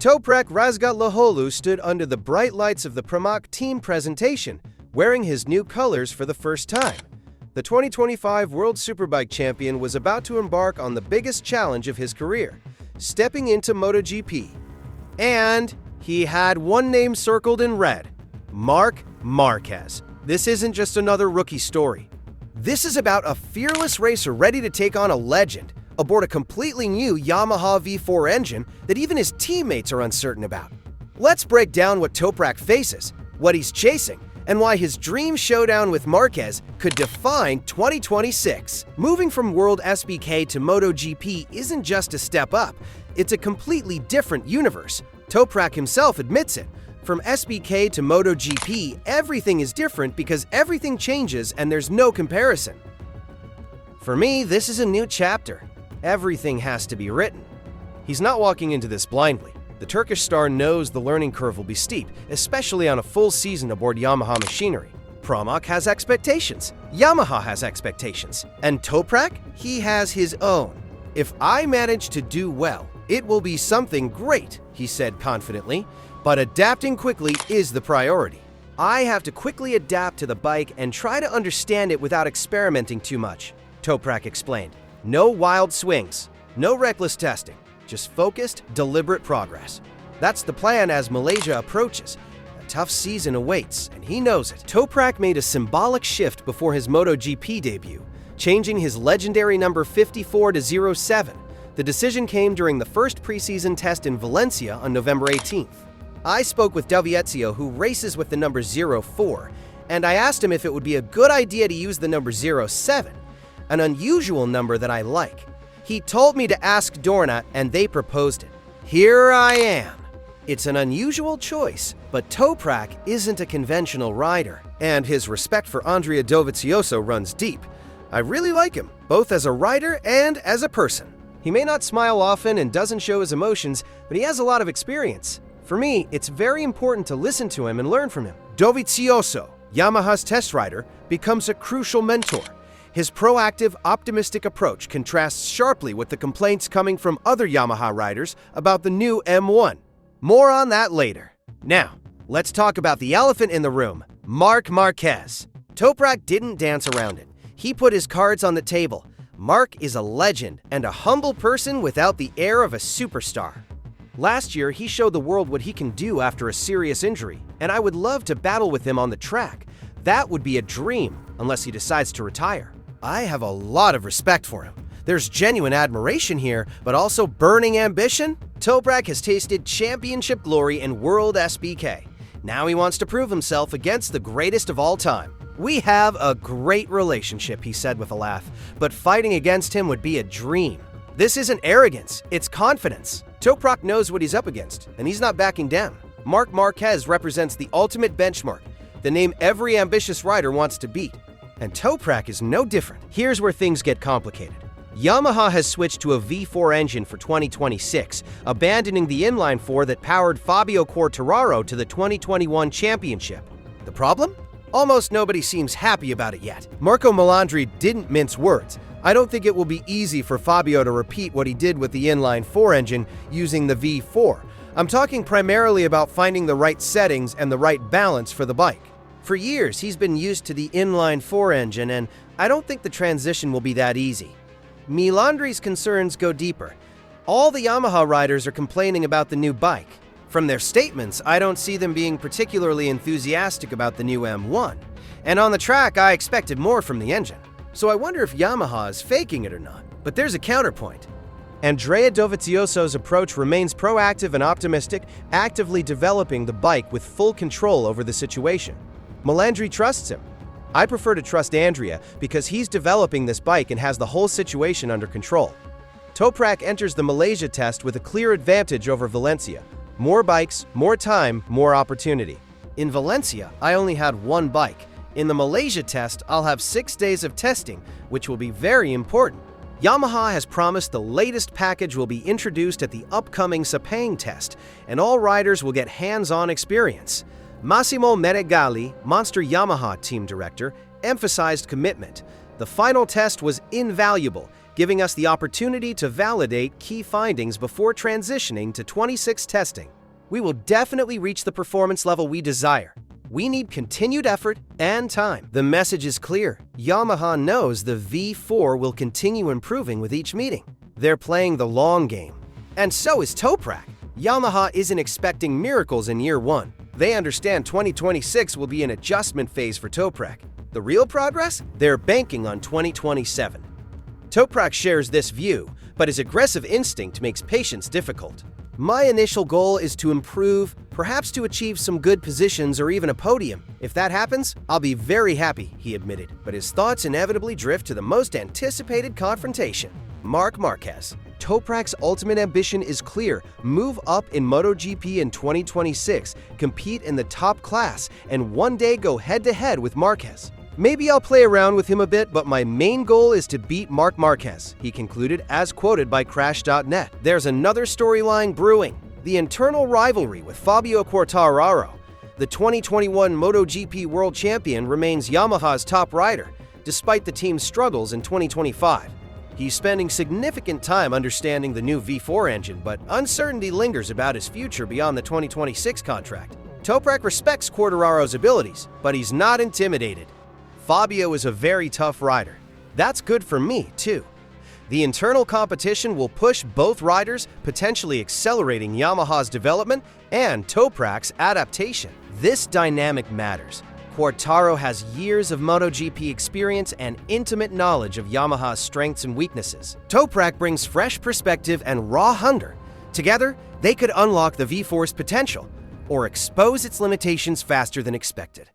Toprak Razgatlıoğlu stood under the bright lights of the Pramac team presentation, wearing his new colors for the first time. The 2025 World Superbike champion was about to embark on the biggest challenge of his career, stepping into MotoGP. And he had one name circled in red: Marc Márquez. This isn't just another rookie story. This is about a fearless racer ready to take on a legend, aboard a completely new Yamaha V4 engine that even his teammates are uncertain about. Let's break down what Toprak faces, what he's chasing, and why his dream showdown with Marquez could define 2026. Moving from World SBK to MotoGP isn't just a step up, it's a completely different universe. Toprak himself admits it. From SBK to MotoGP, everything is different because everything changes and there's no comparison. For me, this is a new chapter. Everything has to be written. He's not walking into this blindly. The Turkish star knows the learning curve will be steep, especially on a full season aboard Yamaha machinery. Pramac has expectations. Yamaha has expectations. And Toprak, he has his own. If I manage to do well, it will be something great, he said confidently. But adapting quickly is the priority. I have to quickly adapt to the bike and try to understand it without experimenting too much, Toprak explained. No wild swings, no reckless testing, just focused, deliberate progress. That's the plan as Malaysia approaches. A tough season awaits, and he knows it. Toprak made a symbolic shift before his MotoGP debut, changing his legendary number 54 to 07. The decision came during the first preseason test in Valencia on November 18th. I spoke with Dovizioso, who races with the number 04, and I asked him if it would be a good idea to use the number 07, an unusual number that I like. He told me to ask Dorna, and they proposed it. Here I am. It's an unusual choice, but Toprak isn't a conventional rider, and his respect for Andrea Dovizioso runs deep. I really like him, both as a rider and as a person. He may not smile often and doesn't show his emotions, but he has a lot of experience. For me, it's very important to listen to him and learn from him. Dovizioso, Yamaha's test rider, becomes a crucial mentor. His proactive, optimistic approach contrasts sharply with the complaints coming from other Yamaha riders about the new M1. More on that later. Now, let's talk about the elephant in the room, Marc Márquez. Toprak didn't dance around it. He put his cards on the table. Marc is a legend and a humble person without the air of a superstar. Last year, he showed the world what he can do after a serious injury, and I would love to battle with him on the track. That would be a dream, unless he decides to retire. I have a lot of respect for him. There's genuine admiration here, but also burning ambition. Toprak has tasted championship glory in World SBK. Now he wants to prove himself against the greatest of all time. We have a great relationship, he said with a laugh, but fighting against him would be a dream. This isn't arrogance, it's confidence. Toprak knows what he's up against, and he's not backing down. Marc Márquez represents the ultimate benchmark, the name every ambitious rider wants to beat. And Toprak is no different. Here's where things get complicated. Yamaha has switched to a V4 engine for 2026, abandoning the inline-4 that powered Fabio Quartararo to the 2021 championship. The problem? Almost nobody seems happy about it yet. Marco Melandri didn't mince words. I don't think it will be easy for Fabio to repeat what he did with the inline-4 engine using the V4. I'm talking primarily about finding the right settings and the right balance for the bike. For years, he's been used to the inline-4 engine, and I don't think the transition will be that easy. Melandri's concerns go deeper. All the Yamaha riders are complaining about the new bike. From their statements, I don't see them being particularly enthusiastic about the new M1. And on the track, I expected more from the engine. So I wonder if Yamaha is faking it or not. But there's a counterpoint. Andrea Dovizioso's approach remains proactive and optimistic, actively developing the bike with full control over the situation. Melandri trusts him. I prefer to trust Andrea because he's developing this bike and has the whole situation under control. Toprak enters the Malaysia test with a clear advantage over Valencia. More bikes, more time, more opportunity. In Valencia, I only had one bike. In the Malaysia test, I'll have 6 days of testing, which will be very important. Yamaha has promised the latest package will be introduced at the upcoming Sepang test, and all riders will get hands-on experience. Massimo Menegali, Monster Yamaha team director, emphasized commitment. The final test was invaluable, giving us the opportunity to validate key findings before transitioning to 26 testing. We will definitely reach the performance level we desire. We need continued effort and time. The message is clear. Yamaha knows the V4 will continue improving with each meeting. They're playing the long game. And so is Toprak. Yamaha isn't expecting miracles in year one. They understand 2026 will be an adjustment phase for Toprak. The real progress? They're banking on 2027. Toprak shares this view, but his aggressive instinct makes patience difficult. My initial goal is to improve, perhaps to achieve some good positions or even a podium. If that happens, I'll be very happy, he admitted, but his thoughts inevitably drift to the most anticipated confrontation. Marc Márquez. Toprak's ultimate ambition is clear: move up in MotoGP in 2026, compete in the top class, and one day go head-to-head with Marquez. Maybe I'll play around with him a bit, but my main goal is to beat Marc Márquez, he concluded, as quoted by Crash.net. There's another storyline brewing: the internal rivalry with Fabio Quartararo. The 2021 MotoGP World Champion remains Yamaha's top rider, despite the team's struggles in 2025. He's spending significant time understanding the new V4 engine, but uncertainty lingers about his future beyond the 2026 contract. Toprak respects Quartararo's abilities, but he's not intimidated. Fabio is a very tough rider. That's good for me, too. The internal competition will push both riders, potentially accelerating Yamaha's development and Toprak's adaptation. This dynamic matters. Quartararo has years of MotoGP experience and intimate knowledge of Yamaha's strengths and weaknesses. Toprak brings fresh perspective and raw hunger. Together, they could unlock the V4's potential or expose its limitations faster than expected.